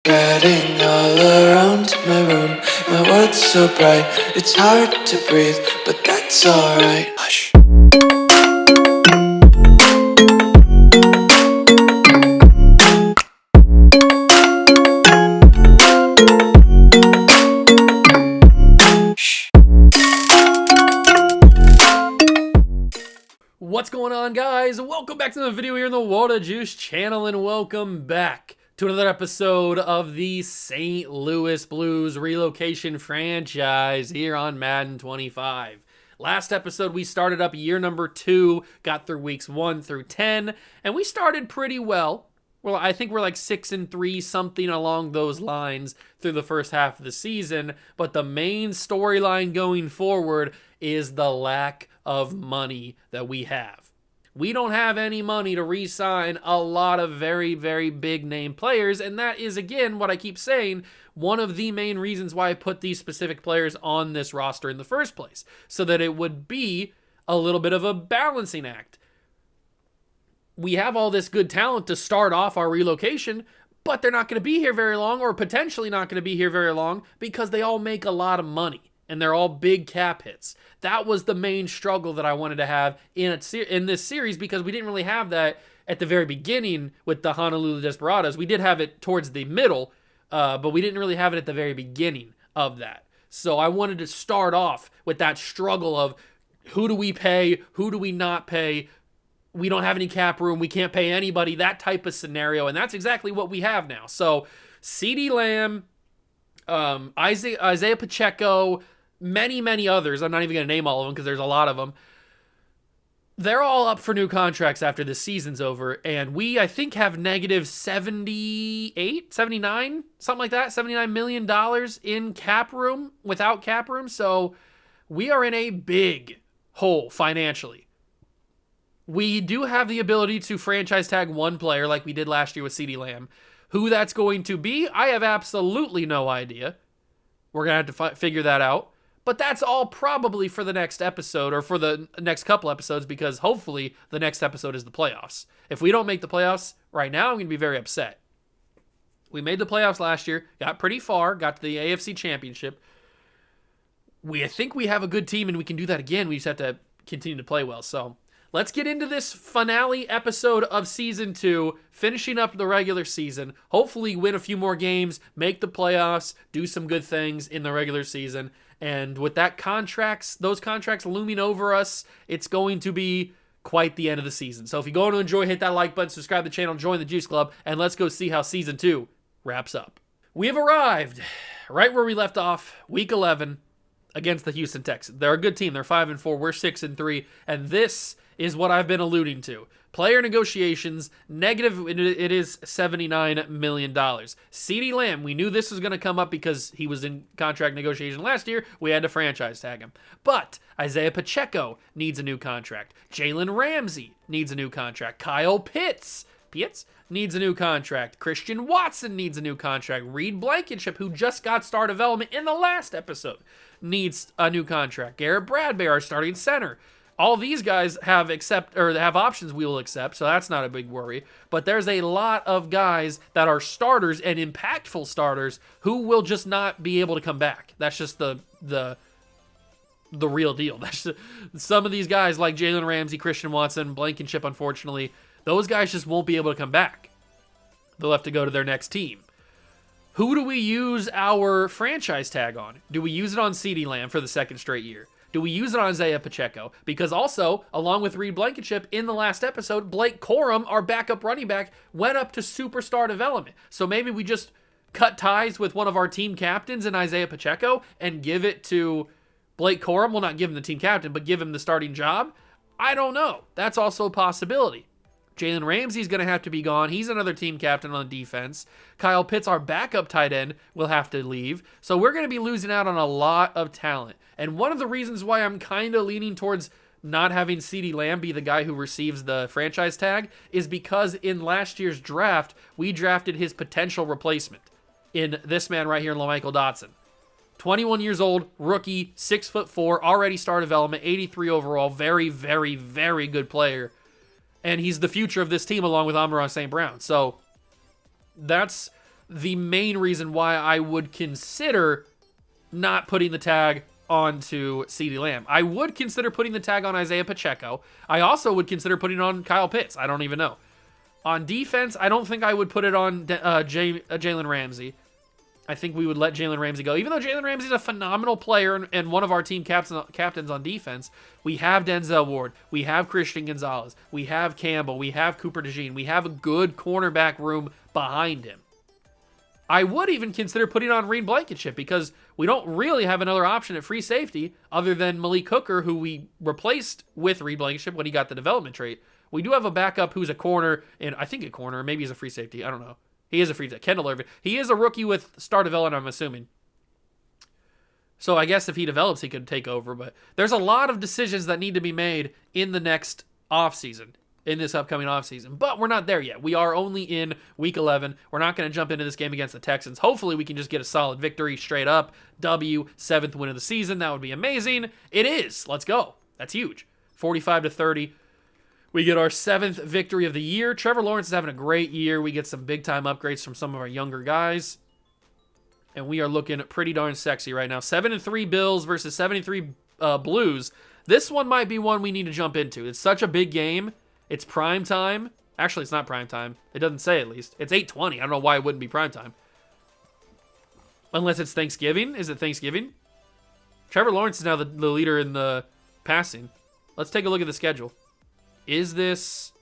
Getting all around my room, my world's so bright, it's hard to breathe, but that's alright. Hush. What's going on, guys? Welcome back to the video here in the Water Juice channel, and welcome back to another episode of the St. Louis Blues Relocation franchise here on Madden 25. Last episode, we started up year number 2, got through weeks 1 through 10, and we started pretty well. Well, I think we're like 6-3, something along those lines through the first half of the season, but the main storyline going forward is the lack of money that we have. We don't have any money to re-sign a lot of very, very big name players, and that is, again, what I keep saying, one of the main reasons why I put these specific players on this roster in the first place, so that it would be a little bit of a balancing act. We have all this good talent to start off our relocation, but they're not going to be here very long, or potentially not going to be here very long, because they all make a lot of money. And they're all big cap hits. That was the main struggle that I wanted to have in this series, because we didn't really have that at the very beginning with the Honolulu Desperados. We did have it towards the middle, but we didn't really have it at the very beginning of that. So I wanted to start off with that struggle of who do we pay, who do we not pay, we don't have any cap room, we can't pay anybody, that type of scenario, and that's exactly what we have now. So CeeDee Lamb, Isaiah Pacheco, many others. I'm not even going to name all of them because there's a lot of them. They're all up for new contracts after this season's over, and we, I think, have negative 78, 79, something like that, $79 million in cap room, without cap room, so we are in a big hole financially. We do have the ability to franchise tag one player like we did last year with CeeDee Lamb. Who that's going to be, I have absolutely no idea. We're going to have to figure that out. But that's all probably for the next episode, or for the next couple episodes, because hopefully the next episode is the playoffs. If we don't make the playoffs right now, I'm going to be very upset. We made the playoffs last year, got pretty far, got to the AFC Championship. I think we have a good team, and we can do that again. We just have to continue to play well. So let's get into this finale episode of Season 2, finishing up the regular season. Hopefully win a few more games, make the playoffs, do some good things in the regular season. And with those contracts looming over us, it's going to be quite the end of the season. So if you go to enjoy, hit that like button, subscribe to the channel, join the Juice Club, and let's go see how Season 2 wraps up. We have arrived right where we left off, Week 11, against the Houston Texans. They're a good team. They're 5-4. We're 6-3. And this is what I've been alluding to. Player negotiations, negative, it is $79 million. CeeDee Lamb, we knew this was going to come up because he was in contract negotiation last year. We had to franchise tag him. But Isaiah Pacheco needs a new contract. Jalen Ramsey needs a new contract. Kyle Pitts needs a new contract. Christian Watson needs a new contract. Reed Blankenship, who just got star development in the last episode, needs a new contract. Garrett Bradbury, our starting center. All these guys have options we will accept, so that's not a big worry. But there's a lot of guys that are starters and impactful starters who will just not be able to come back. That's just the real deal. That's just, some of these guys like Jalen Ramsey, Christian Watson, Blankenship, unfortunately, those guys just won't be able to come back. They'll have to go to their next team. Who do we use our franchise tag on? Do we use it on CeeDee Lamb for the second straight year? Do we use it on Isaiah Pacheco? Because also, along with Reed Blankenship, in the last episode, Blake Corum, our backup running back, went up to superstar development. So maybe we just cut ties with one of our team captains in Isaiah Pacheco and give it to Blake Corum. Well, not give him the team captain, but give him the starting job. I don't know. That's also a possibility. Jalen Ramsey's going to have to be gone. He's another team captain on defense. Kyle Pitts, our backup tight end, will have to leave. So we're going to be losing out on a lot of talent. And one of the reasons why I'm kind of leaning towards not having CeeDee Lamb be the guy who receives the franchise tag is because in last year's draft, we drafted his potential replacement in this man right here, LaMichael Dotson. 21 years old, rookie, 6'4", already star development, 83 overall, very, very, very good player. And he's the future of this team along with Amon-Ra St. Brown. So that's the main reason why I would consider not putting the tag onto CeeDee Lamb. I would consider putting the tag on Isaiah Pacheco. I also would consider putting it on Kyle Pitts. I don't even know. On defense, I don't think I would put it on Jalen Ramsey. I think we would let Jalen Ramsey go. Even though Jalen Ramsey is a phenomenal player and one of our team captains on defense, we have Denzel Ward, we have Christian Gonzalez, we have Campbell, we have Cooper DeJean, we have a good cornerback room behind him. I would even consider putting on Reed Blankenship because we don't really have another option at free safety other than Malik Hooker, who we replaced with Reed Blankenship when he got the development trait. We do have a backup who's a corner, and I think a corner, maybe he's a free safety. I don't know. He is a free safety. Kendall Irvin. He is a rookie with star development, I'm assuming. So I guess if he develops, he could take over. But there's a lot of decisions that need to be made in the next offseason, in this upcoming offseason. But we're not there yet. We are only in Week 11. We're not going to jump into this game against the Texans. Hopefully we can just get a solid victory straight up. W, 7th win of the season. That would be amazing. It is. Let's go. That's huge. 45-30. We get our 7th victory of the year. Trevor Lawrence is having a great year. We get some big-time upgrades from some of our younger guys. And we are looking pretty darn sexy right now. 7-3 Bills versus 73 Blues. This one might be one we need to jump into. It's such a big game. It's prime time. Actually, it's not prime time. It doesn't say, at least. It's 8:20. I don't know why it wouldn't be prime time. Unless it's Thanksgiving. Is it Thanksgiving? Trevor Lawrence is now the leader in the passing. Let's take a look at the schedule. Is this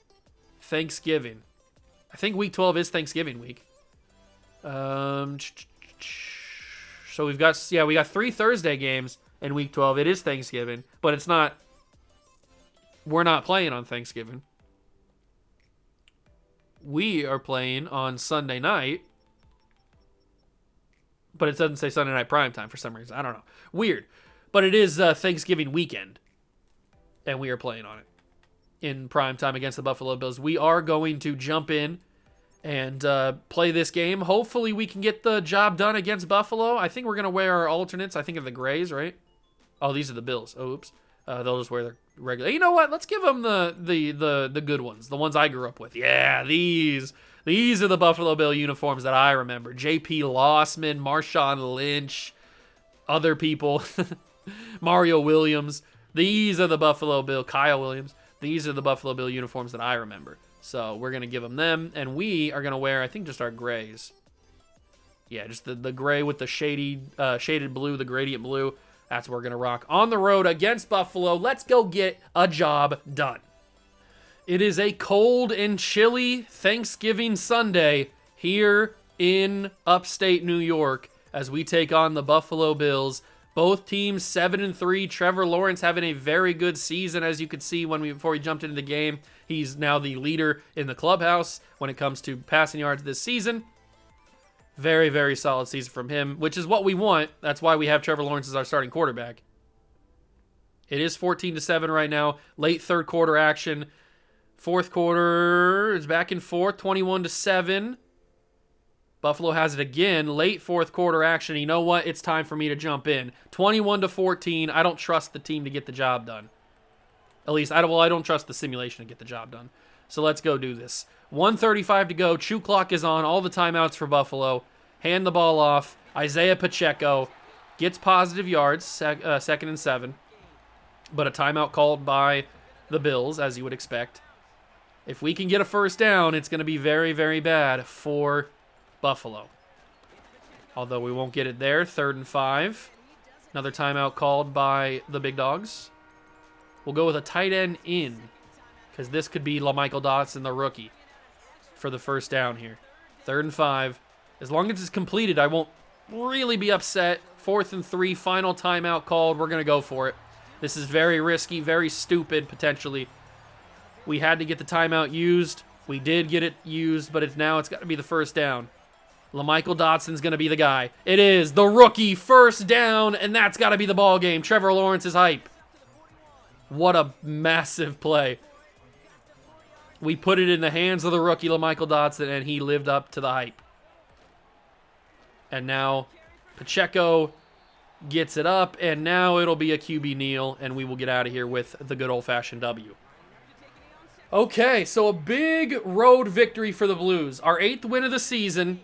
Thanksgiving? I think Week 12 is Thanksgiving week. So we got 3 Thursday games in Week 12. It is Thanksgiving, but it's not. We're not playing on Thanksgiving. We are playing on Sunday night, but it doesn't say Sunday night primetime for some reason. I don't know. Weird. But it is Thanksgiving weekend, and we are playing on it in primetime against the Buffalo Bills. We are going to jump in and play this game. Hopefully we can get the job done against Buffalo. I think we're going to wear our alternates. I think of the grays, right? Oh, these are the Bills. Oh, oops. They'll just wear their regular. You know what? Let's give them the good ones, the ones I grew up with. Yeah, these are the Buffalo Bill uniforms that I remember. J.P. Lossman, Marshawn Lynch, other people, Mario Williams. These are the Buffalo Bill, Kyle Williams. These are the Buffalo Bill uniforms that I remember. So we're going to give them, and we are going to wear, I think, just our grays. Yeah, just the gray with the shaded blue, the gradient blue. That's what we're going to rock on the road against Buffalo. Let's go get a job done. It is a cold and chilly Thanksgiving Sunday here in upstate New York as we take on the Buffalo Bills. Both teams 7-3. Trevor Lawrence having a very good season, as you could see before we jumped into the game. He's now the leader in the clubhouse when it comes to passing yards this season. Very, very solid season from him, which is what we want. That's why we have Trevor Lawrence as our starting quarterback. It is 14-7 right now. Late third quarter action. Fourth quarter is back and forth, 21-7. Buffalo has it again. Late fourth quarter action. You know what? It's time for me to jump in. 21-14. I don't trust the team to get the job done. At least, I don't trust the simulation to get the job done. So let's go do this. 1:35 to go. Chew clock is on. All the timeouts for Buffalo. Hand the ball off. Isaiah Pacheco gets positive yards, 2nd and 7. But a timeout called by the Bills, as you would expect. If we can get a first down, it's going to be very, very bad for Buffalo. Although we won't get it there. 3rd and 5. Another timeout called by the Big Dogs. We'll go with a tight end in, because this could be LaMichael Dotson, the rookie, for the first down here. 3rd and 5. As long as it's completed, I won't really be upset. 4th and 3, final timeout called. We're going to go for it. This is very risky, very stupid, potentially. We had to get the timeout used. We did get it used, but it's got to be the first down. LaMichael Dotson's going to be the guy. It is the rookie first down, and that's got to be the ball game. Trevor Lawrence is hype. What a massive play. We put it in the hands of the rookie, LaMichael Dotson, and he lived up to the hype. And now Pacheco gets it up, and now it'll be a QB kneel, and we will get out of here with the good old-fashioned W. Okay, so a big road victory for the Blues. Our 8th win of the season.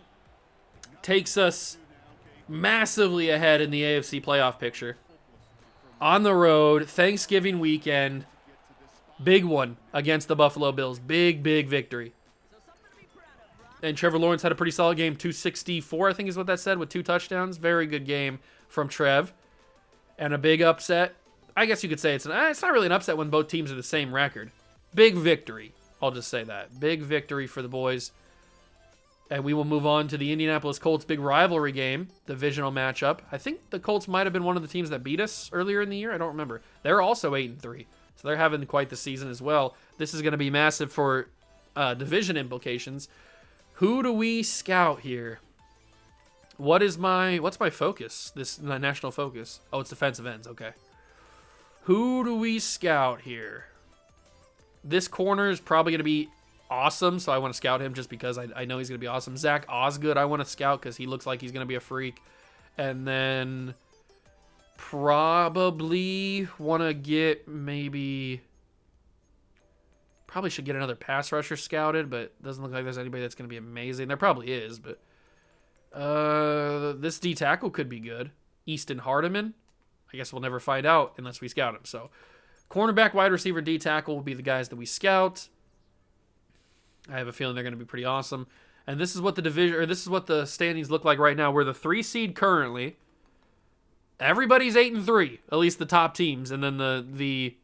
takes us massively ahead in the AFC playoff picture. On the road, Thanksgiving weekend, big one against the Buffalo Bills. Big, big victory. And Trevor Lawrence had a pretty solid game. 264, I think is what that said, with 2 touchdowns. Very good game from Trev. And a big upset. I guess you could say it's not really an upset when both teams are the same record. Big victory. I'll just say that. Big victory for the boys. And we will move on to the Indianapolis Colts big rivalry game, divisional matchup. I think the Colts might have been one of the teams that beat us earlier in the year. I don't remember. They're also 8-3, so they're having quite the season as well. This is going to be massive for division implications. Who do we scout here? What's my focus? This national focus. Oh, it's defensive ends. Okay. Who do we scout here? This corner is probably going to be awesome, so I want to scout him just because I know he's going to be awesome. Zach Osgood, I want to scout because he looks like he's going to be a freak. And then probably want to get probably should get another pass rusher scouted, but doesn't look like there's anybody that's going to be amazing. There probably is, but this D tackle could be good. Easton Hardeman. I guess we'll never find out unless we scout him. So cornerback, wide receiver, D tackle will be the guys that we scout. I have a feeling they're going to be pretty awesome. And this is what the standings look like right now. We're the 3 seed currently. Everybody's 8-3, at least the top teams, and then the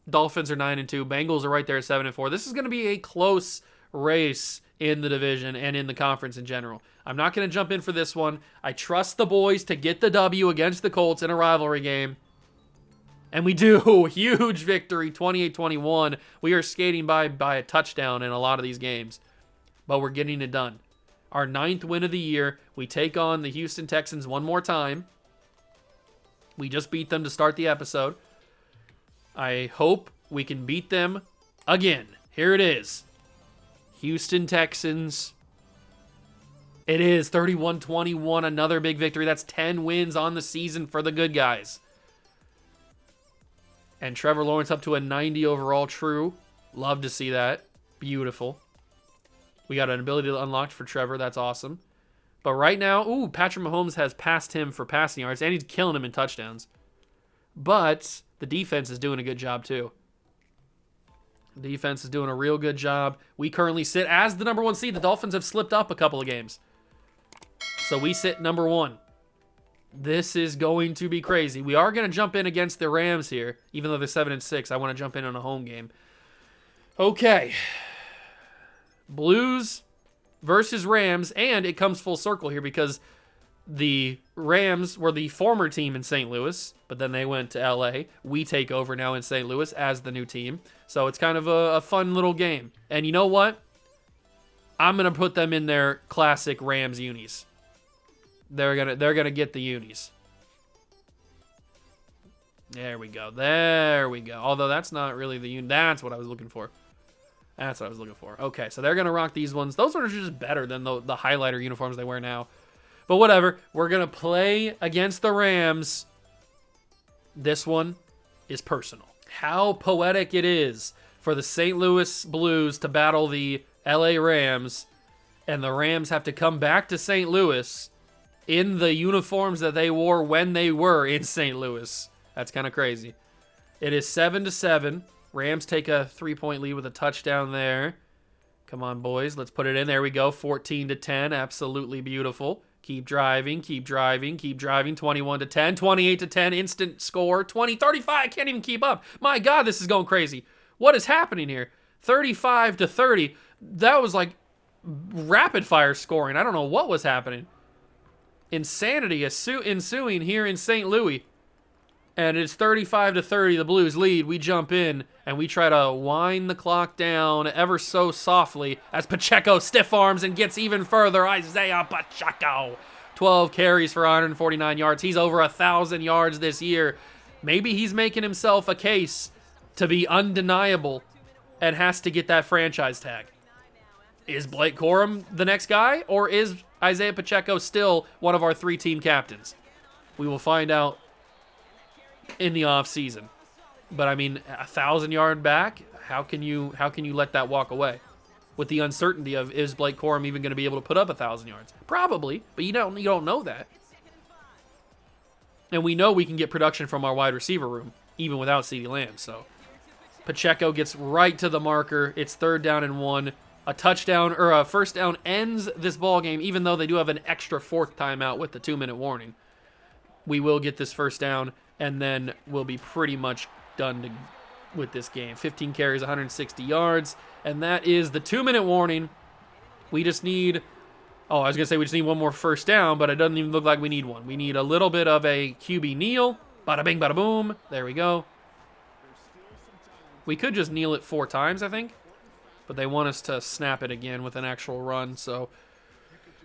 Dolphins are 9-2. Bengals are right there at 7-4. This is going to be a close race in the division and in the conference in general. I'm not going to jump in for this one. I trust the boys to get the W against the Colts in a rivalry game. And we do. Huge victory, 28-21. We are skating by a touchdown in a lot of these games. But we're getting it done. Our 9th win of the year. We take on the Houston Texans one more time. We just beat them to start the episode. I hope we can beat them again. Here it is. Houston Texans. It is 31-21. Another big victory. That's 10 wins on the season for the good guys. And Trevor Lawrence up to a 90 overall true. Love to see that. Beautiful. We got an ability to unlock for Trevor. That's awesome. But right now, Patrick Mahomes has passed him for passing yards, and he's killing him in touchdowns. But the defense is doing a good job too. The defense is doing a real good job. We currently sit as the number 1 seed. The Dolphins have slipped up a couple of games. So we sit number 1. This is going to be crazy. We are going to jump in against the Rams here, even though they're 7-6. I want to jump in on a home game. Okay. Blues versus Rams, and it comes full circle here because the Rams were the former team in St. Louis, but then they went to LA. We take over now in St. Louis as the new team. So it's kind of a fun little game. And you know what? I'm going to put them in their classic Rams unis. They're gonna get the unis. There we go. There we go. Although that's not really the uni. That's what I was looking for. That's what I was looking for. Okay, so they're gonna rock these ones. Those ones are just better than the highlighter uniforms they wear now. But whatever. We're gonna play against the Rams. This one is personal. How poetic it is for the St. Louis Blues to battle the LA Rams, and the Rams have to come back to St. Louis in the uniforms that they wore when they were in St. Louis. That's kind of crazy. It is 7-7. Rams take a 3-point lead with a touchdown there. Come on, boys. Let's put it in. There we go. 14-10. Absolutely beautiful. Keep driving. Keep driving. Keep driving. 21-10. 28-10. Instant score. 20-35. I can't even keep up. My God, this is going crazy. What is happening here? 35-30. That was like rapid fire scoring. I don't know what was happening. Insanity ensuing here in St. Louis. And it's 35-30, the Blues lead. We jump in, and we try to wind the clock down ever so softly as Pacheco stiff arms and gets even further. Isaiah Pacheco. 12 carries for 149 yards. He's over 1,000 yards this year. Maybe he's making himself a case to be undeniable and has to get that franchise tag. Is Blake Corum the next guy, or is Isaiah Pacheco still one of our 3 team captains? We will find out in the offseason. But I mean, 1,000 yard back, how can you let that walk away? with the uncertainty of, is Blake Corum even going to be able to put up 1,000 yards? Probably, but you don't know that. And we know we can get production from our wide receiver room, even without CeeDee Lamb. So Pacheco gets right to the marker. It's 3rd down and 1. A touchdown or a first down ends this ball game, even though they do have an extra 4th timeout with the 2-minute warning. We will get this first down, and then we'll be pretty much done with this game. 15 carries, 160 yards, and that is the 2-minute warning. We just need... Oh, I was going to say we just need one more first down, but it doesn't even look like we need one. We need a little bit of a QB kneel. Bada bing, bada boom. There we go. We could just kneel it 4 times, I think. But they want us to snap it again with an actual run, so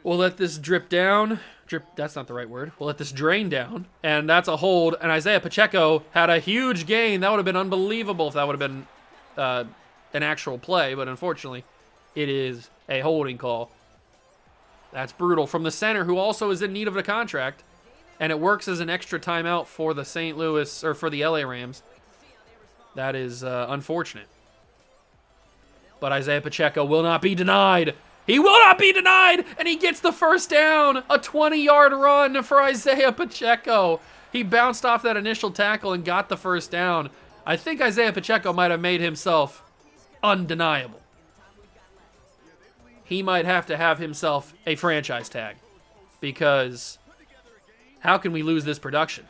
we'll let this drip down. That's not the right word. We'll let this drain down, and that's a hold. And Isaiah Pacheco had a huge gain. That would have been unbelievable if that would have been an actual play, but unfortunately, it is a holding call. That's brutal. From the center, who also is in need of a contract, and it works as an extra timeout for the St. Louis, or for the LA Rams. That is unfortunate. But Isaiah Pacheco will not be denied. He will not be denied, and he gets the first down. A 20-yard run for Isaiah Pacheco. He bounced off that initial tackle and got the first down. I think Isaiah Pacheco might have made himself undeniable. He might have to have himself a franchise tag, because how can we lose this production?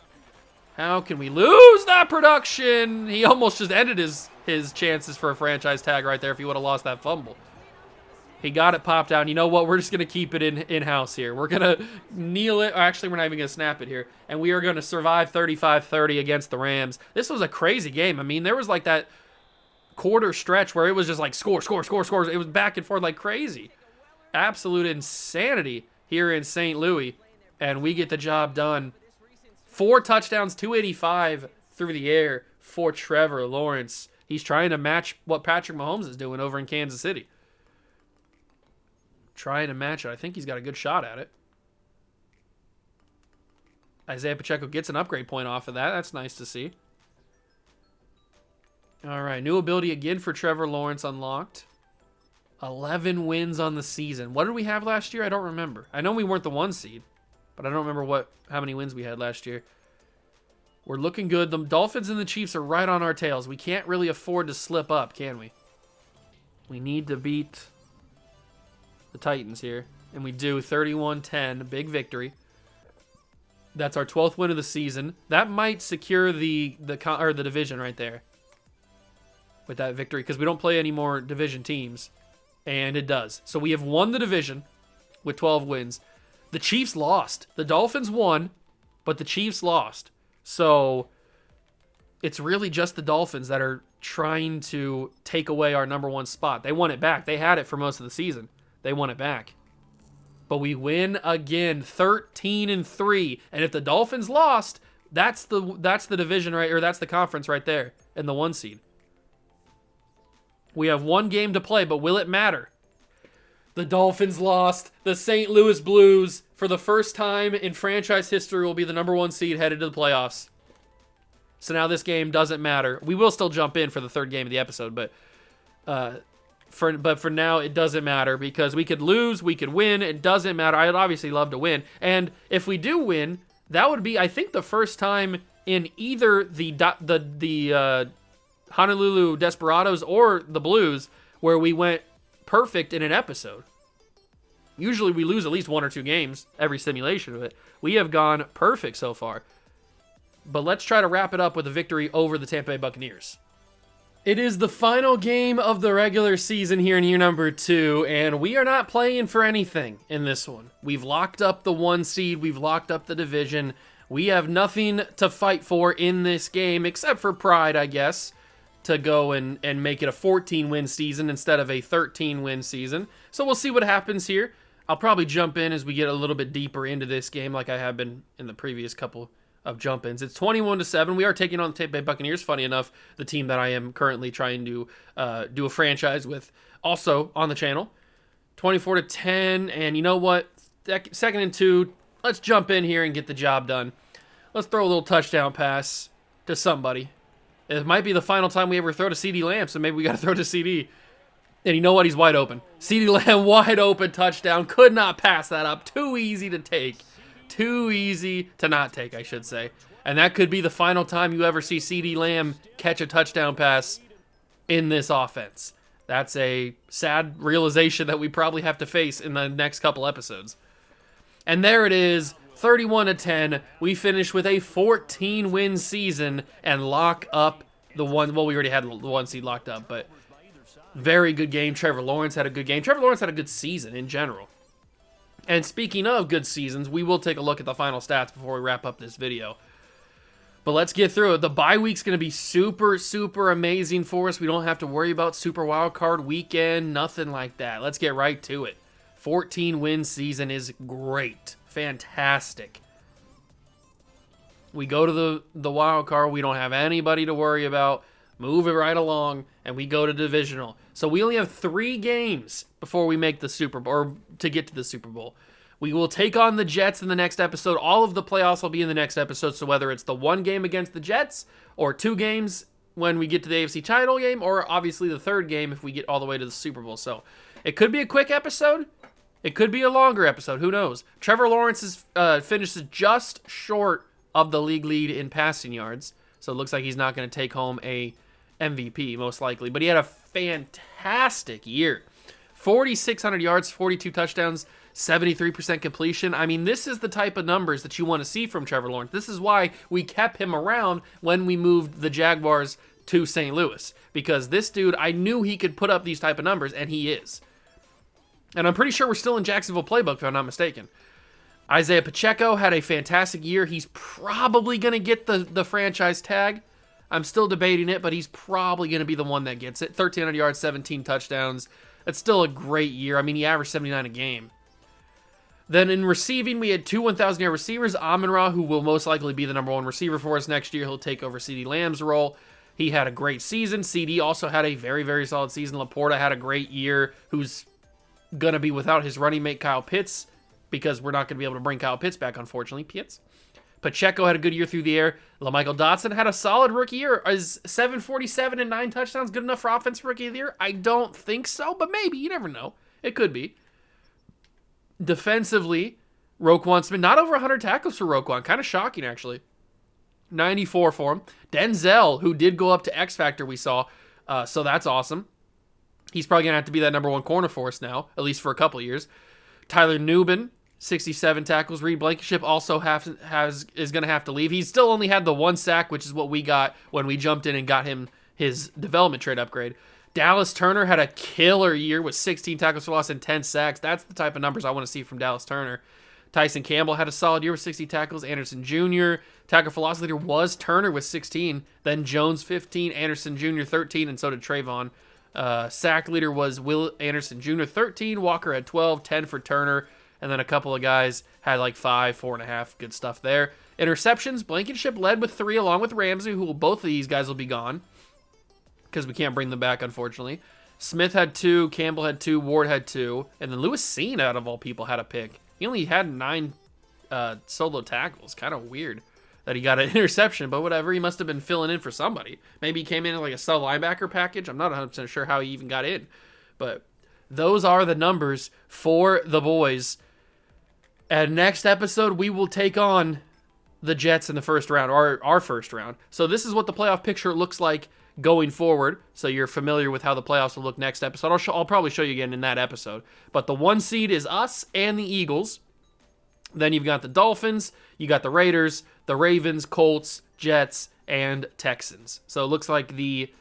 How can we lose that production? He almost just ended his chances for a franchise tag right there if he would have lost that fumble. He got it popped down. You know what? We're just going to keep it in-house here. We're going to kneel it. Or actually, we're not even going to snap it here. And we are going to survive 35-30 against the Rams. This was a crazy game. I mean, there was like that quarter stretch where it was just like score, score, score, score. It was back and forth like crazy. Absolute insanity here in St. Louis. And we get the job done. 4 touchdowns, 285 through the air for Trevor Lawrence. He's trying to match what Patrick Mahomes is doing over in Kansas City. Trying to match it. I think he's got a good shot at it. Isaiah Pacheco gets an upgrade point off of that. That's nice to see. All right, new ability again for Trevor Lawrence unlocked. 11 wins on the season. What did we have last year? I don't remember. I know we weren't the 1 seed. But I don't remember how many wins we had last year. We're looking good. The Dolphins and the Chiefs are right on our tails. We can't really afford to slip up, can we? We need to beat the Titans here. And we do. 31-10. Big victory. That's our 12th win of the season. That might secure the division right there. With that victory. Because we don't play any more division teams. And it does. So we have won the division with 12 wins. The Chiefs lost. The Dolphins won, but the Chiefs lost. So it's really just the Dolphins that are trying to take away our number 1 spot. They want it back. They had it for most of the season. They want it back. But we win again, 13-3. And if the Dolphins lost, that's the division right, or that's the conference right there in the 1 seed. We have 1 game to play, but will it matter? The Dolphins lost. The St. Louis Blues, for the first time in franchise history, will be the number 1 seed headed to the playoffs. So now this game doesn't matter. We will still jump in for the 3rd game of the episode, but for now it doesn't matter, because we could lose, we could win. It doesn't matter. I'd obviously love to win, and if we do win, that would be, I think, the first time in either the Honolulu Desperados or the Blues where we went perfect in an episode. Usually we lose at least 1 or 2 games every simulation of it. We have gone perfect so far. But let's try to wrap it up with a victory over the Tampa Bay Buccaneers. It is the final game of the regular season here in year number 2, and we are not playing for anything in this one. We've locked up the 1 seed. We've locked up the division. We have nothing to fight for in this game, except for pride, I guess, to go and make it a 14-win season instead of a 13-win season. So we'll see what happens here. I'll probably jump in as we get a little bit deeper into this game like I have been in the previous couple of jump-ins. It's 21-7. We are taking on the Tampa Bay Buccaneers. Funny enough, the team that I am currently trying to do a franchise with, also on the channel. 24-10, and you know what? 2nd and 2. Let's jump in here and get the job done. Let's throw a little touchdown pass to somebody. It might be the final time we ever throw to CeeDee Lamb, so maybe we got to throw to CD. And you know what? He's wide open. CeeDee Lamb wide open touchdown. Could not pass that up. Too easy to take. Too easy to not take, I should say. And that could be the final time you ever see CeeDee Lamb catch a touchdown pass in this offense. That's a sad realization that we probably have to face in the next couple episodes. And there it is, 31-10. We finish with a 14-win season and lock up the one. Well, we already had the one seed locked up, but very good game. Trevor Lawrence had a good game. Trevor Lawrence had a good season in general. And speaking of good seasons, we will take a look at the final stats before we wrap up this video. But let's get through it. The bye week's going to be super, super amazing for us. We don't have to worry about Super Wildcard Weekend, nothing like that. Let's get right to it. 14-win season is great. Fantastic. We go to the wild card. We don't have anybody to worry about. Move it right along, and we go to divisional. So we only have 3 games before we make the Super Bowl, or to get to the Super Bowl. We will take on the Jets in the next episode. All of the playoffs will be in the next episode, so whether it's the 1 game against the Jets, or 2 games when we get to the AFC title game, or obviously the 3rd game if we get all the way to the Super Bowl. So it could be a quick episode. It could be a longer episode. Who knows? Trevor Lawrence finishes just short of the league lead in passing yards, so it looks like he's not going to take home a MVP, most likely. But he had a fantastic year. 4,600 yards, 42 touchdowns, 73% completion. I mean, this is the type of numbers that you want to see from Trevor Lawrence. This is why we kept him around when we moved the Jaguars to St. Louis. Because this dude, I knew he could put up these type of numbers, and he is. And I'm pretty sure we're still in Jacksonville playbook, if I'm not mistaken. Isaiah Pacheco had a fantastic year. He's probably going to get the franchise tag. I'm still debating it, but he's probably going to be the one that gets it. 1,300 yards, 17 touchdowns. That's still a great year. I mean, he averaged 79 a game. Then in receiving, we had 2 1,000-yard receivers. Amon-Ra, who will most likely be the number 1 receiver for us next year. He'll take over CeeDee Lamb's role. He had a great season. CD also had a very, very solid season. Laporta had a great year, who's going to be without his running mate, Kyle Pitts, because we're not going to be able to bring Kyle Pitts back, unfortunately. Pitts. Pacheco had a good year through the air. LaMichael Dotson had a solid rookie year. Is 747 and 9 touchdowns good enough for offensive rookie of the year? I don't think so, but maybe. You never know. It could be. Defensively, Roquan Smith, not over 100 tackles for Roquan. Kind of shocking, actually. 94 for him. Denzel, who did go up to X Factor, we saw. So that's awesome. He's probably going to have to be that number 1 corner for us now, at least for a couple of years. Tyler Nubin, 67 tackles. Reed Blankenship also is going to have to leave. He's still only had the 1 sack, which is what we got when we jumped in and got him his development trade upgrade. Dallas Turner had a killer year with 16 tackles for loss and 10 sacks. That's the type of numbers I want to see from Dallas Turner. Tyson Campbell had a solid year with 60 tackles. Anderson Jr. Tackle for loss leader was Turner with 16. Then Jones 15, Anderson Jr. 13, and so did Trayvon. Sack leader was Will Anderson Jr. 13. Walker had 12, 10 for Turner. And then a couple of guys had like 5, 4.5. Good stuff there. Interceptions, Blankenship led with 3 along with Ramsey, who both of these guys will be gone because we can't bring them back, unfortunately. Smith had 2, Campbell had 2, Ward had 2, and then Lewis Seen, out of all people, had a pick. He only had 9 solo tackles. Kind of weird that he got an interception, but whatever. He must have been filling in for somebody. Maybe he came in like a sub linebacker package. I'm not 100% sure how he even got in, but those are the numbers for the boys. And next episode, we will take on the Jets in the first round, or our first round. So this is what the playoff picture looks like going forward, so you're familiar with how the playoffs will look next episode. I'll probably show you again in that episode. But the 1 seed is us and the Eagles. Then you've got the Dolphins, you got the Raiders, the Ravens, Colts, Jets, and Texans. So it looks like the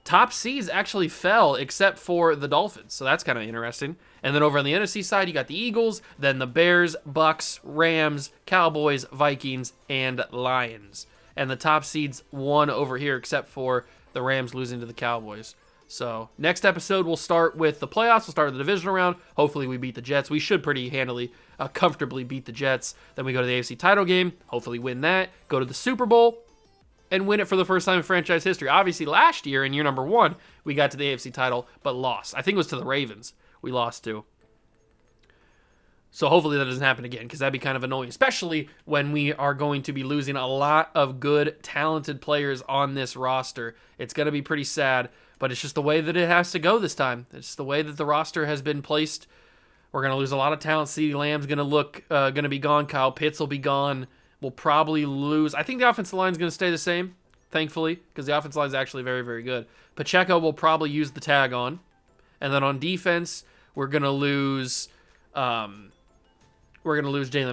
top seeds actually fell except for the Dolphins. So that's kind of interesting. And then over on the NFC side, you got the Eagles, then the Bears, Bucks, Rams, Cowboys, Vikings, and Lions. And the top seeds won over here except for the Rams losing to the Cowboys. So next episode, we'll start with the playoffs. We'll start with the divisional round. Hopefully we beat the Jets. We should pretty handily, comfortably beat the Jets. Then we go to the AFC title game. Hopefully win that. Go to the Super Bowl and win it for the first time in franchise history. Obviously last year in year number 1, we got to the AFC title, but lost. I think it was to the Ravens we lost to. So hopefully that doesn't happen again, because that'd be kind of annoying, especially when we are going to be losing a lot of good, talented players on this roster. It's going to be pretty sad, But it's just the way that it has to go this time. It's the way that the roster has been placed. We're going to lose a lot of talent. CeeDee Lamb's going to be gone. Kyle Pitts will be gone. We'll probably lose. I think the offensive line is going to stay the same, thankfully, because the offensive line is actually very, very good. Pacheco will probably use the tag on. And then on defense, we're going to lose Jalen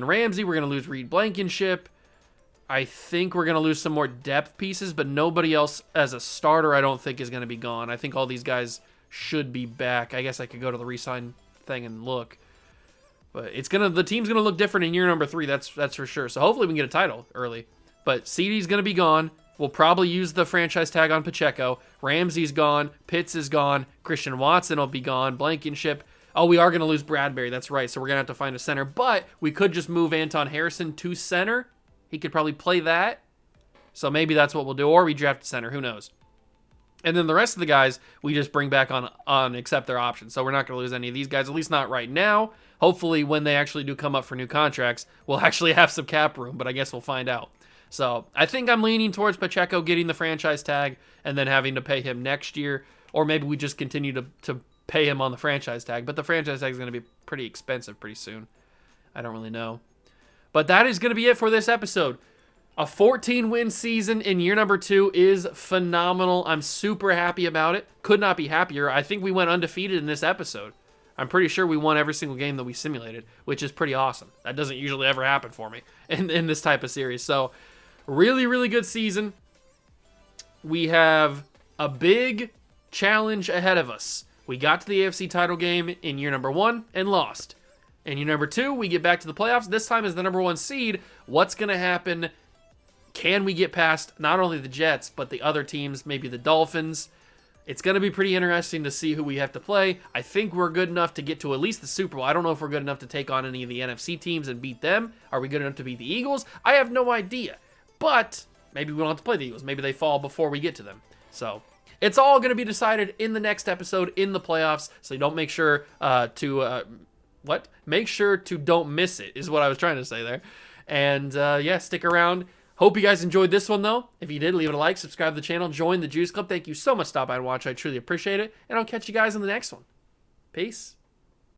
Ramsey. We're going to lose Reed Blankenship. I think we're going to lose some more depth pieces, but nobody else as a starter I don't think is going to be gone. I think all these guys should be back. I guess I could go to the re-sign thing and look. But the team's gonna look different in year number 3. That's for sure. So hopefully we can get a title early. But CeeDee's gonna be gone. We'll probably use the franchise tag on Pacheco. Ramsey's gone. Pitts is gone. Christian Watson will be gone. Blankenship. Oh, we are gonna lose Bradbury. That's right. So we're gonna have to find a center. But we could just move Anton Harrison to center. He could probably play that. So maybe that's what we'll do. Or we draft a center. Who knows? And then the rest of the guys, we just bring back on accept their options. So we're not going to lose any of these guys, at least not right now. Hopefully, when they actually do come up for new contracts, we'll actually have some cap room, but I guess we'll find out. So I think I'm leaning towards Pacheco getting the franchise tag and then having to pay him next year. Or maybe we just continue to pay him on the franchise tag. But the franchise tag is going to be pretty expensive pretty soon. I don't really know. But that is going to be it for this episode. A 14-win season in year number 2 is phenomenal. I'm super happy about it. Could not be happier. I think we went undefeated in this episode. I'm pretty sure we won every single game that we simulated, which is pretty awesome. That doesn't usually ever happen for me in this type of series. So, really, really good season. We have a big challenge ahead of us. We got to the AFC title game in year number 1 and lost. In year number 2, we get back to the playoffs. This time as the number 1 seed. What's going to happen? Can we get past not only the Jets, but the other teams, maybe the Dolphins? It's going to be pretty interesting to see who we have to play. I think we're good enough to get to at least the Super Bowl. I don't know if we're good enough to take on any of the NFC teams and beat them. Are we good enough to beat the Eagles? I have no idea. But maybe we don't have to play the Eagles. Maybe they fall before we get to them. So it's all going to be decided in the next episode in the playoffs. So you don't make sure Make sure to don't miss it is what I was trying to say there. And yeah, stick around. Hope you guys enjoyed this one, though. If you did, leave it a like, subscribe to the channel, join the Juice Club. Thank you so much for stopping by and watch. I truly appreciate it. And I'll catch you guys in the next one. Peace.